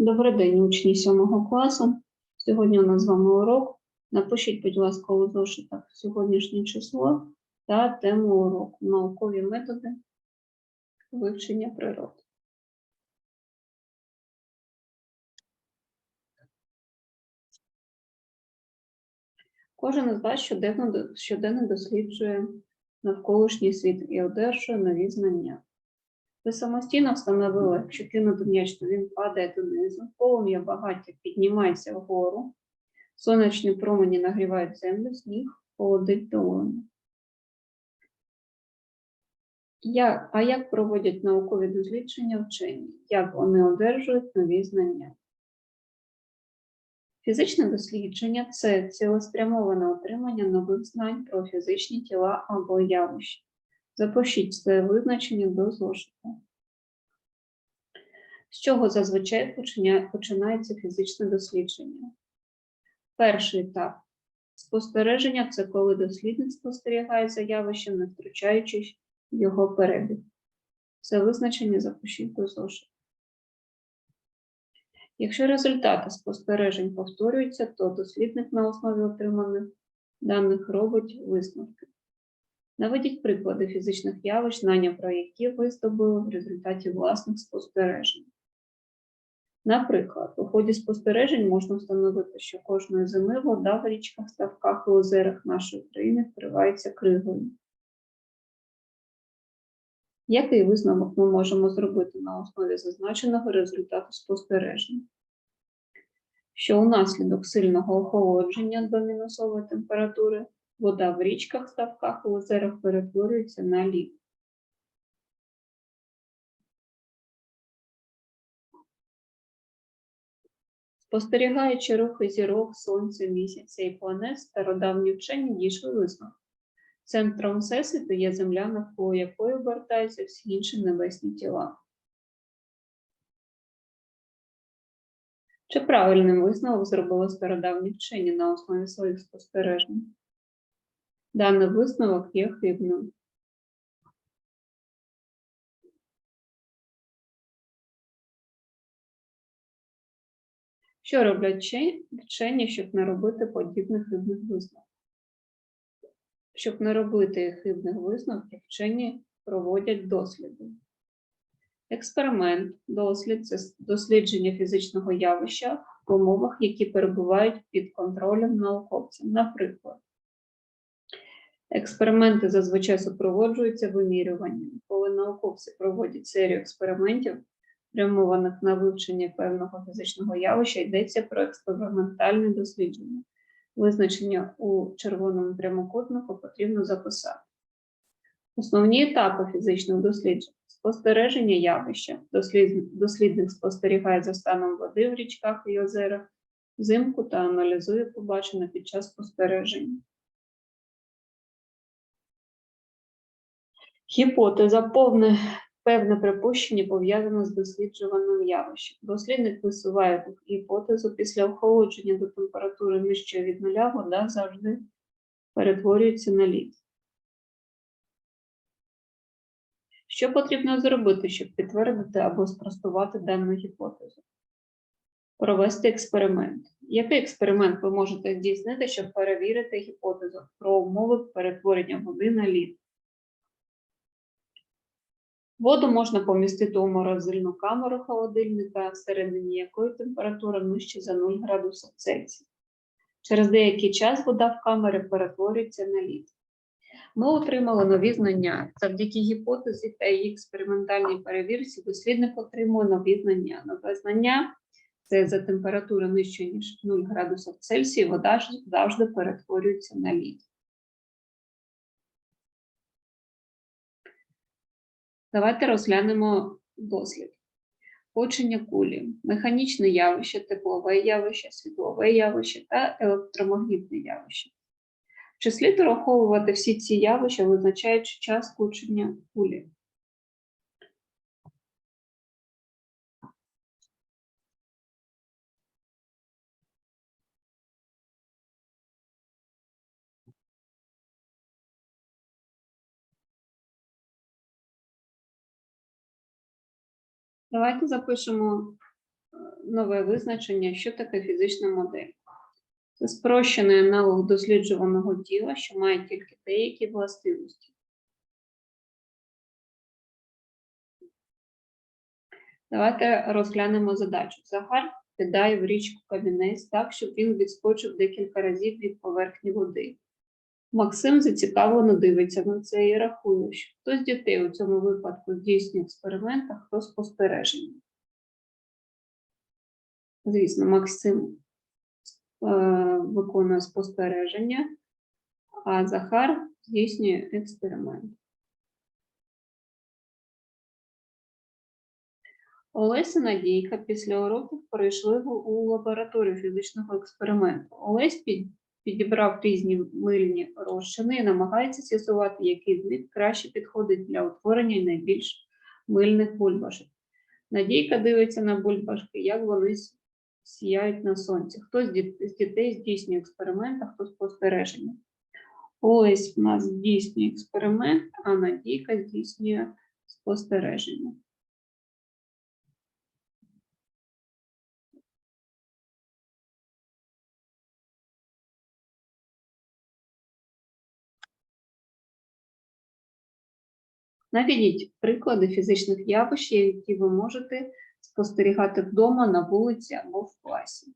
Добрий день, учні 7 класу. Сьогодні у нас з вами урок. Напишіть, будь ласка, у зошитах сьогоднішнє число та тему уроку «Наукові методи вивчення природи». Кожен із вас щоденно досліджує навколишній світ і одержує нові знання. Ви самостійно встановили, якщо кинути м'яч, то він падає донизу, полум'я багаття піднімається вгору, сонячні промені нагрівають землю, сніг холодить долоні. Як проводять наукові дослідження вчені? Як вони одержують нові знання? Фізичне дослідження – це цілеспрямоване отримання нових знань про фізичні тіла або явища. Запишіть своє визначення до зошита. З чого зазвичай починається фізичне дослідження? Перший етап. Спостереження – це коли дослідник спостерігає за явищем, не втручаючись в його перебіг. Це визначення запишіть до зошита. Якщо результати спостережень повторюються, то дослідник на основі отриманих даних робить висновки. Наведіть приклади фізичних явищ, знання про які ви здобули в результаті власних спостережень. Наприклад, у ході спостережень можна встановити, що кожної зими вода в річках, ставках і озерах нашої країни вкривається кригою. Який висновок ми можемо зробити на основі зазначеного результату спостережень? Що унаслідок сильного охолодження до мінусової температури вода в річках, ставках і озерах перетворюється на лід. Спостерігаючи рухи зірок, сонця, місяця і планет, стародавні вчені дійшли висновку. Центром Всесвіту є Земля, навколо якої обертаються всі інші небесні тіла. Чи правильним висновок зробили стародавні вчені на основі своїх спостережень? Даний висновок є хибним. Що роблять вчені, щоб не робити подібних хибних висновків? Щоб не робити хибних висновків, вчені проводять досліди. Експеримент, дослід – це дослідження фізичного явища в умовах, які перебувають під контролем науковця. Наприклад, експерименти зазвичай супроводжуються вимірюванням. Коли науковці проводять серію експериментів, спрямованих на вивчення певного фізичного явища, йдеться про експериментальне дослідження. Визначення у червоному прямокутнику потрібно записати. Основні етапи фізичних досліджень. Спостереження явища. Дослідник спостерігає за станом води в річках і озерах взимку та аналізує побачене під час спостереження. Гіпотеза – певне припущення, пов'язане з досліджуваним явищем. Дослідник висуває гіпотезу: після охолодження до температури нижчої від нуля вода завжди перетворюється на лід. Що потрібно зробити, щоб підтвердити або спростувати дану гіпотезу? Провести експеримент. Який експеримент ви можете здійснити, щоб перевірити гіпотезу про умови перетворення води на лід? Воду можна помістити у морозильну камеру холодильника, всередині якої температура нижча за 0 градусів Цельсія. Через деякий час вода в камері перетворюється на лід. Ми отримали нові знання. Завдяки гіпотезі та її експериментальній перевірці дослідник отримує нові знання. Нове знання – це за температури нижче, ніж 0 градусів Цельсія, вода завжди перетворюється на лід. Давайте розглянемо дослід. Точення кулі, механічне явище, теплове явище, світлове явище та електромагнітне явище. Чи слід враховувати всі ці явища, визначаючи час точення кулі? Давайте запишемо нове визначення, що таке фізична модель. Це спрощений аналог досліджуваного тіла, що має тільки деякі властивості. Давайте розглянемо задачу. Захар кидає в річку камінець так, щоб він відскочив декілька разів від поверхні води. Максим зацікавлено дивиться на це і рахує, що хто з дітей у цьому випадку здійснює експеримент, а хто спостереження. Звісно, Максим виконує спостереження, а Захар здійснює експеримент. Олесь і Надійка після уроків перейшли у лабораторію фізичного експерименту. Олесь підібрав різні мильні розчини і намагається з'ясувати, який з них краще підходить для утворення найбільш мильних бульбашок. Надійка дивиться на бульбашки, як вони сіяють на сонці. Хто з дітей здійснює експеримент, а хто спостереження. Олесь у нас здійснює експеримент, а Надійка здійснює спостереження. Наведіть приклади фізичних явищ, які ви можете спостерігати вдома, на вулиці або в класі.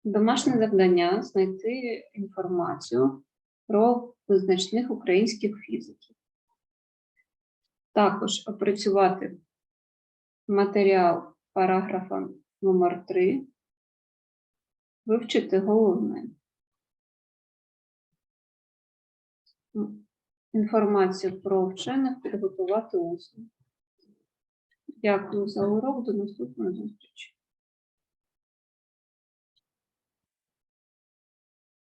Домашнє завдання – знайти інформацію про визначних українських фізиків. Також опрацювати матеріал параграфа номер 3, вивчити головне. Інформацію про вчених підготувати усно. Дякую за урок, до наступної зустрічі.